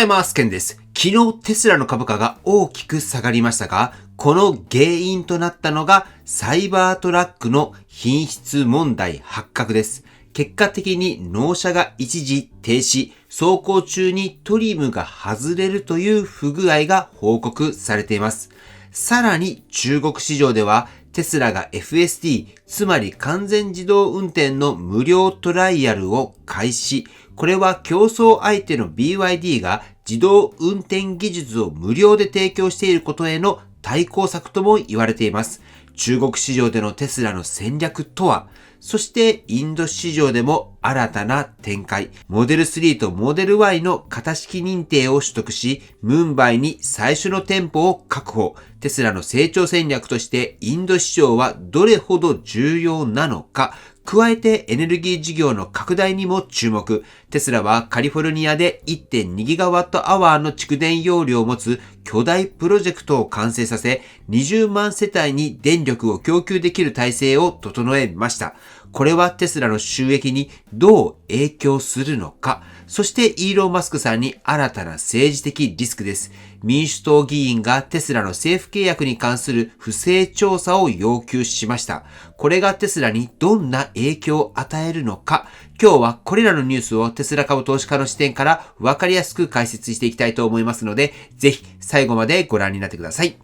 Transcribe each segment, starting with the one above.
ざいます。ケンです。昨日テスラの株価が大きく下がりましたが、この原因となったのがサイバートラックの品質問題発覚です。結果的に納車が一時停止、走行中にトリムが外れるという不具合が報告されています。さらに中国市場ではテスラが FSD、つまり完全自動運転の無料トライアルを開始。これは競争相手の BYD が自動運転技術を無料で提供していることへの対抗策とも言われています。中国市場でのテスラの戦略とは、そしてインド市場でも新たな展開。モデル3とモデル Y の型式認定を取得し、ムンバイに最初の店舗を確保。テスラの成長戦略としてインド市場はどれほど重要なのか。加えてエネルギー事業の拡大にも注目。テスラはカリフォルニアで 1.2 ギガワットアワーの蓄電容量を持つ巨大プロジェクトを完成させ、20万世帯に電力を供給できる体制を整えました。これはテスラの収益にどう影響するのか。そしてイーロン・マスクさんに新たな政治的リスクです。民主党議員がテスラの政府契約に関する不正調査を要求しました。これがテスラにどんな影響を与えるのか。今日はこれらのニュースをテスラ株投資家の視点から分かりやすく解説していきたいと思いますので、ぜひ最後までご覧になってください。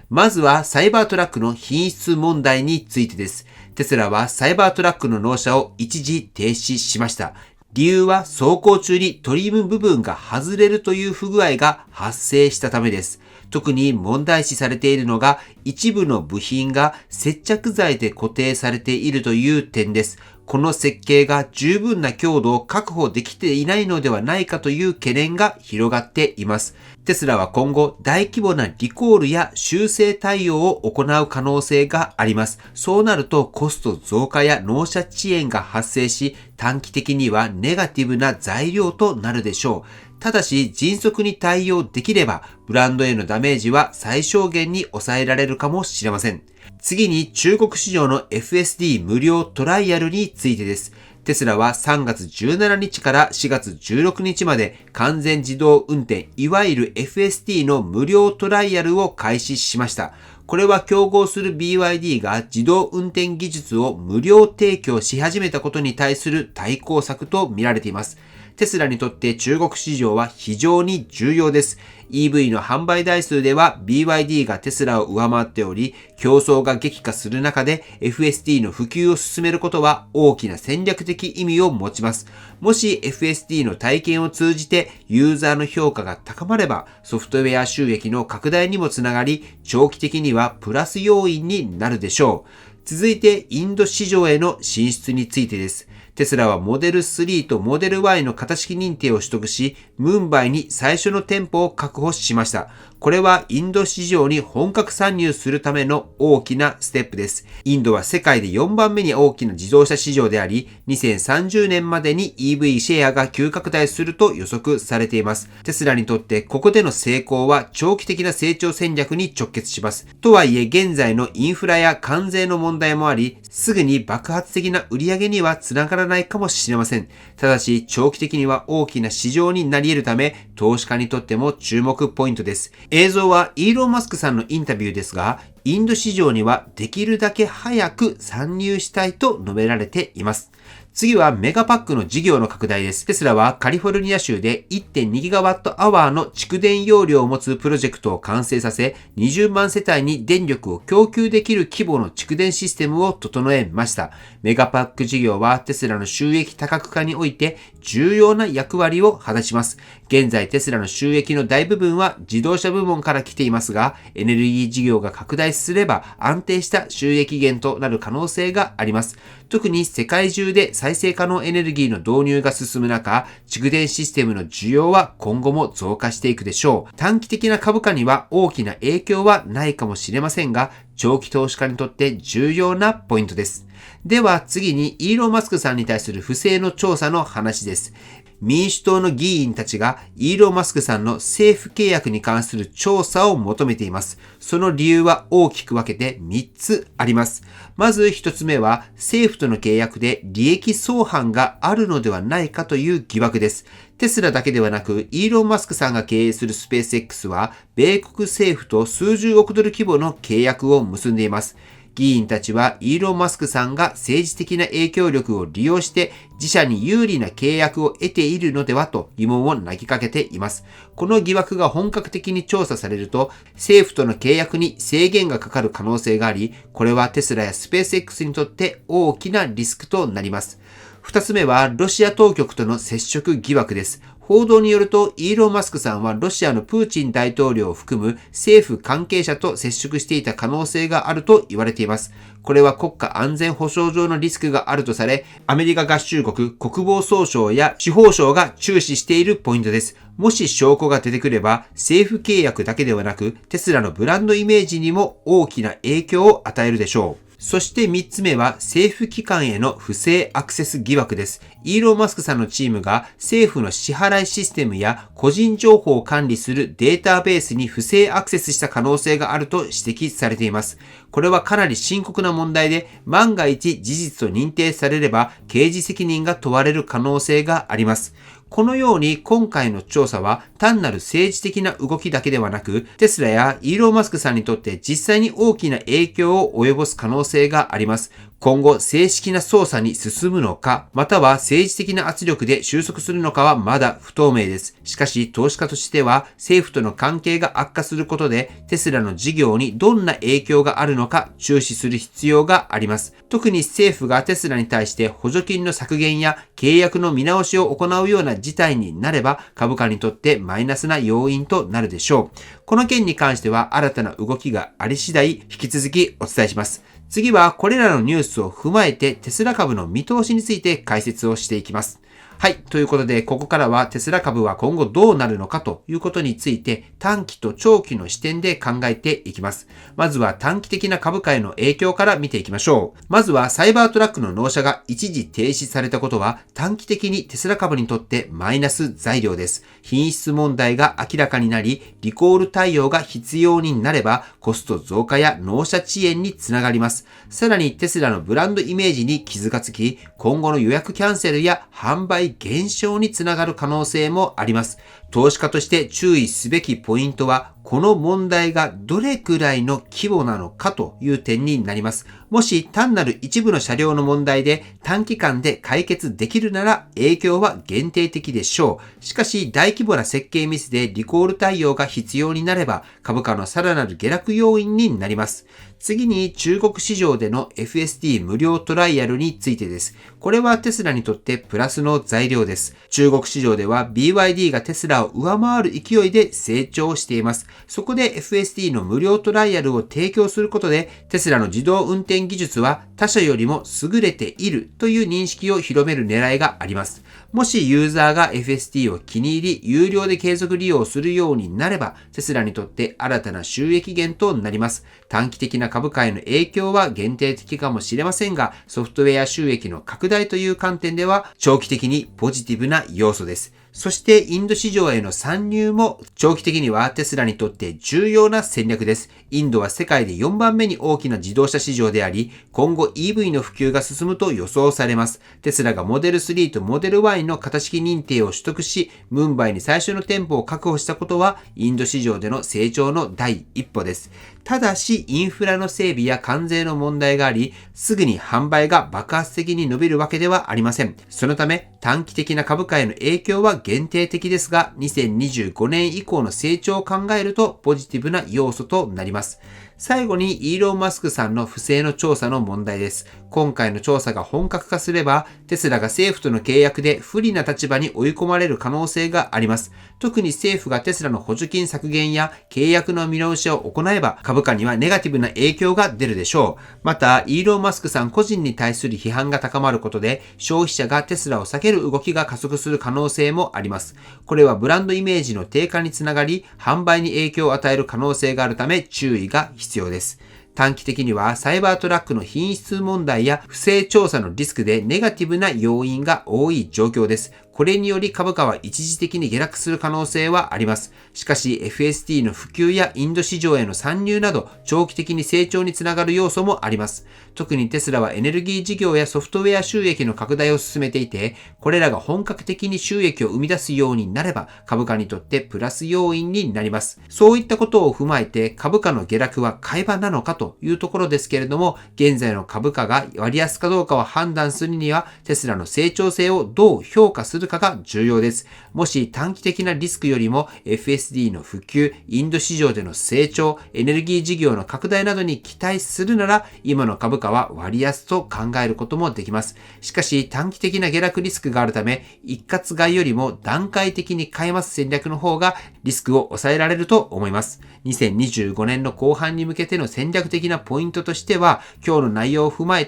まずはサイバートラックの品質問題についてです。テスラはサイバートラックの納車を一時停止しました。理由は走行中にトリム部分が外れるという不具合が発生したためです。特に問題視されているのが一部の部品が接着剤で固定されているという点です。この設計が十分な強度を確保できていないのではないかという懸念が広がっています。テスラは今後大規模なリコールや修正対応を行う可能性があります。そうなるとコスト増加や納車遅延が発生し、短期的にはネガティブな材料となるでしょう。ただし迅速に対応できればブランドへのダメージは最小限に抑えられるかもしれません。次に中国市場の FSD 無料トライアルについてです。テスラは3月17日から4月16日まで完全自動運転いわゆる FSD の無料トライアルを開始しました。これは競合する BYD が自動運転技術を無料提供し始めたことに対する対抗策と見られています。テスラにとって中国市場は非常に重要です。EV の販売台数では BYD がテスラを上回っており、競争が激化する中で FSD の普及を進めることは大きな戦略的意味を持ちます。もし FSD の体験を通じてユーザーの評価が高まれば、ソフトウェア収益の拡大にもつながり、長期的にはプラス要因になるでしょう。続いてインド市場への進出についてです。テスラはモデル3とモデル Y の型式認定を取得し、ムンバイに最初の店舗を確保しました。これはインド市場に本格参入するための大きなステップです。インドは世界で4番目に大きな自動車市場であり、2030年までに EV シェアが急拡大すると予測されています。テスラにとってここでの成功は長期的な成長戦略に直結します。とはいえ現在のインフラや関税の問題もあり、すぐに爆発的な売り上げにはつながらないかもしれません。ただし長期的には大きな市場になり得るため、投資家にとっても注目ポイントです。映像はイーロン・マスクさんのインタビューですが、インド市場にはできるだけ早く参入したいと述べられています。次はメガパックの事業の拡大です。テスラはカリフォルニア州で 1.2 ギガワットアワーの蓄電容量を持つプロジェクトを完成させ、20万世帯に電力を供給できる規模の蓄電システムを整えました。メガパック事業はテスラの収益多角化において重要な役割を果たします。現在テスラの収益の大部分は自動車部門から来ていますが、エネルギー事業が拡大すれば安定した収益源となる可能性があります。特に世界中で再生可能エネルギーの導入が進む中、蓄電システムの需要は今後も増加していくでしょう。短期的な株価には大きな影響はないかもしれませんが、長期投資家にとって重要なポイントです。では次にイーロン・マスクさんに対する不正の調査の話です。民主党の議員たちがイーロン・マスクさんの政府契約に関する調査を求めています。その理由は大きく分けて3つあります。まず1つ目は政府との契約で利益相反があるのではないかという疑惑です。テスラだけではなく、イーロン・マスクさんが経営するスペース X は、米国政府と数十億ドル規模の契約を結んでいます。議員たちはイーロン・マスクさんが政治的な影響力を利用して自社に有利な契約を得ているのではと疑問を投げかけています。この疑惑が本格的に調査されると政府との契約に制限がかかる可能性があり、これはテスラやスペース X にとって大きなリスクとなります。二つ目はロシア当局との接触疑惑です。報道によると、イーロン・マスクさんはロシアのプーチン大統領を含む政府関係者と接触していた可能性があると言われています。これは国家安全保障上のリスクがあるとされ、アメリカ合衆国国防総省や司法省が注視しているポイントです。もし証拠が出てくれば、政府契約だけではなく、テスラのブランドイメージにも大きな影響を与えるでしょう。そして3つ目は政府機関への不正アクセス疑惑です。イーロン・マスクさんのチームが政府の支払いシステムや個人情報を管理するデータベースに不正アクセスした可能性があると指摘されています。これはかなり深刻な問題で、万が一事実と認定されれば刑事責任が問われる可能性があります。このように今回の調査は単なる政治的な動きだけではなく、テスラやイーロン・マスクさんにとって実際に大きな影響を及ぼす可能性があります。今後正式な捜査に進むのか、または政治的な圧力で収束するのかはまだ不透明です。しかし投資家としては政府との関係が悪化することでテスラの事業にどんな影響があるのか注視する必要があります。特に政府がテスラに対して補助金の削減や契約の見直しを行うような事態になれば株価にとってマイナスな要因となるでしょう。この件に関しては新たな動きがあり次第引き続きお伝えします。次はこれらのニュースを踏まえてテスラ株の見通しについて解説をしていきます。はい。ということで、ここからはテスラ株は今後どうなるのかということについて短期と長期の視点で考えていきます。まずは短期的な株価への影響から見ていきましょう。まずはサイバートラックの納車が一時停止されたことは短期的にテスラ株にとってマイナス材料です。品質問題が明らかになり、リコール対応が必要になればコスト増加や納車遅延につながります。さらにテスラのブランドイメージに傷がつき、今後の予約キャンセルや販売減少につながる可能性もあります。投資家として注意すべきポイントは、この問題がどれくらいの規模なのかという点になります。もし単なる一部の車両の問題で短期間で解決できるなら影響は限定的でしょう。しかし大規模な設計ミスでリコール対応が必要になれば株価のさらなる下落要因になります。次に中国市場での FSD 無料トライアルについてです。これはテスラにとってプラスの材料です。中国市場では BYD がテスラを上回る勢いで成長しています。そこで FSD の無料トライアルを提供することでテスラの自動運転技術は他社よりも優れているという認識を広める狙いがあります。もしユーザーが FSD を気に入り有料で継続利用するようになればテスラにとって新たな収益源となります。短期的な株価への影響は限定的かもしれませんがソフトウェア収益の拡大という観点では長期的にポジティブな要素です。そしてインド市場への参入も長期的にはテスラにとって重要な戦略です。インドは世界で4番目に大きな自動車市場であり、今後 EV の普及が進むと予想されます。テスラがモデル3とモデル Y の型式認定を取得し、ムンバイに最初の店舗を確保したことはインド市場での成長の第一歩です。ただし、インフラの整備や関税の問題があり、すぐに販売が爆発的に伸びるわけではありません。そのため、短期的な株価への影響は限定的ですが、2025年以降の成長を考えるとポジティブな要素となります。最後にイーロン・マスクさんの不正の調査の問題です。今回の調査が本格化すれば、テスラが政府との契約で不利な立場に追い込まれる可能性があります。特に政府がテスラの補助金削減や契約の見直しを行えば、株価にはネガティブな影響が出るでしょう。また、イーロン・マスクさん個人に対する批判が高まることで、消費者がテスラを避ける動きが加速する可能性もあります。これはブランドイメージの低下につながり、販売に影響を与える可能性があるため注意が必要です。短期的にはサイバートラックの品質問題や不正調査のリスクでネガティブな要因が多い状況です。これにより株価は一時的に下落する可能性はあります。しかし FSD の普及やインド市場への参入など長期的に成長につながる要素もあります。特にテスラはエネルギー事業やソフトウェア収益の拡大を進めていて、これらが本格的に収益を生み出すようになれば株価にとってプラス要因になります。そういったことを踏まえて株価の下落は買い場なのかというところですけれども、現在の株価が割安かどうかを判断するにはテスラの成長性をどう評価するかが重要です。もし短期的なリスクよりも FSD の普及、インド市場での成長、エネルギー事業の拡大などに期待するなら、今の株価は割安と考えることもできます。しかし短期的な下落リスクがあるため、一括買いよりも段階的に買い増す戦略の方がリスクを抑えられると思います。2025年の後半に向けての戦略的なポイントとしては、今日の内容を踏まえ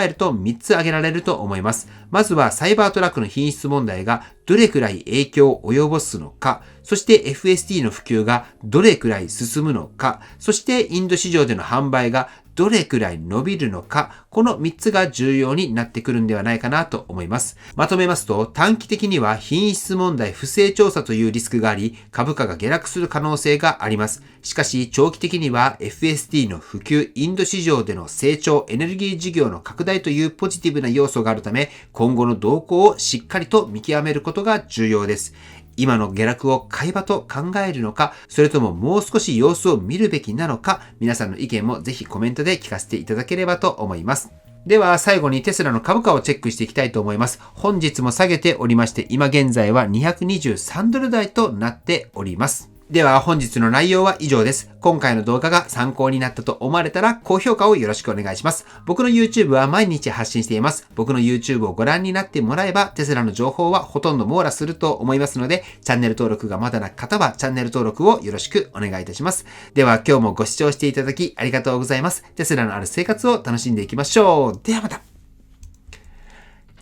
ると3つ挙げられると思います。まずはサイバートラックの品質問題がどれくらい影響を及ぼすのか、そして FSD の普及がどれくらい進むのか、そしてインド市場での販売がどれくらい伸びるのか、この3つが重要になってくるんではないかなと思います。まとめますと、短期的には品質問題不正調査というリスクがあり、株価が下落する可能性があります。しかし、長期的には FSD の普及、インド市場での成長、エネルギー事業の拡大というポジティブな要素があるため、今後の動向をしっかりと見極めることが重要です。今の下落を買い場と考えるのか、それとももう少し様子を見るべきなのか、皆さんの意見もぜひコメントで聞かせていただければと思います。では最後にテスラの株価をチェックしていきたいと思います。本日も下げておりまして、今現在は223ドル台となっております。では本日の内容は以上です。今回の動画が参考になったと思われたら高評価をよろしくお願いします。僕の YouTube は毎日発信しています。僕の YouTube をご覧になってもらえばテスラの情報はほとんど網羅すると思いますので、チャンネル登録がまだな方はチャンネル登録をよろしくお願いいたします。では今日もご視聴していただきありがとうございます。テスラのある生活を楽しんでいきましょう。ではまた。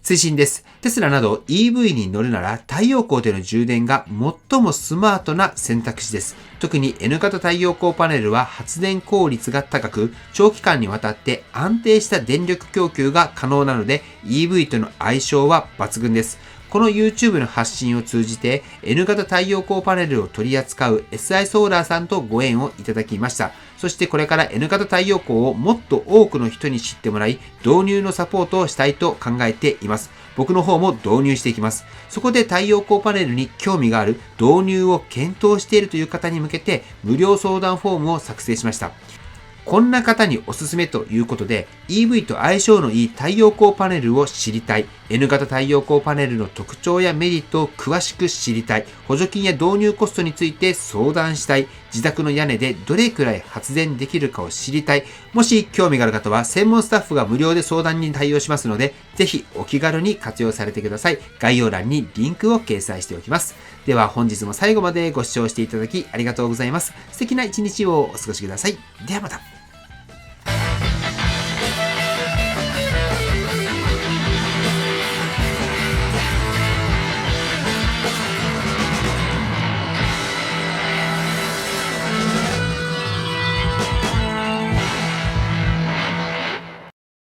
推進です。テスラなど EV に乗るなら太陽光での充電が最もスマートな選択肢です。特に N 型太陽光パネルは発電効率が高く、長期間にわたって安定した電力供給が可能なので EV との相性は抜群です。この YouTube の発信を通じて N 型太陽光パネルを取り扱う SI ソーラーさんとご縁をいただきました。そしてこれから N 型太陽光をもっと多くの人に知ってもらい、導入のサポートをしたいと考えています。僕の方も導入していきます。そこで太陽光パネルに興味がある、導入を検討しているという方に向けて無料相談フォームを作成しました。こんな方におすすめということで EV と相性のいい太陽光パネルを知りたい、N 型太陽光パネルの特徴やメリットを詳しく知りたい、補助金や導入コストについて相談したい、自宅の屋根でどれくらい発電できるかを知りたい、もし興味がある方は専門スタッフが無料で相談に対応しますので、ぜひお気軽に活用されてください。概要欄にリンクを掲載しておきます。では本日も最後までご視聴していただきありがとうございます。素敵な一日をお過ごしください。ではまた。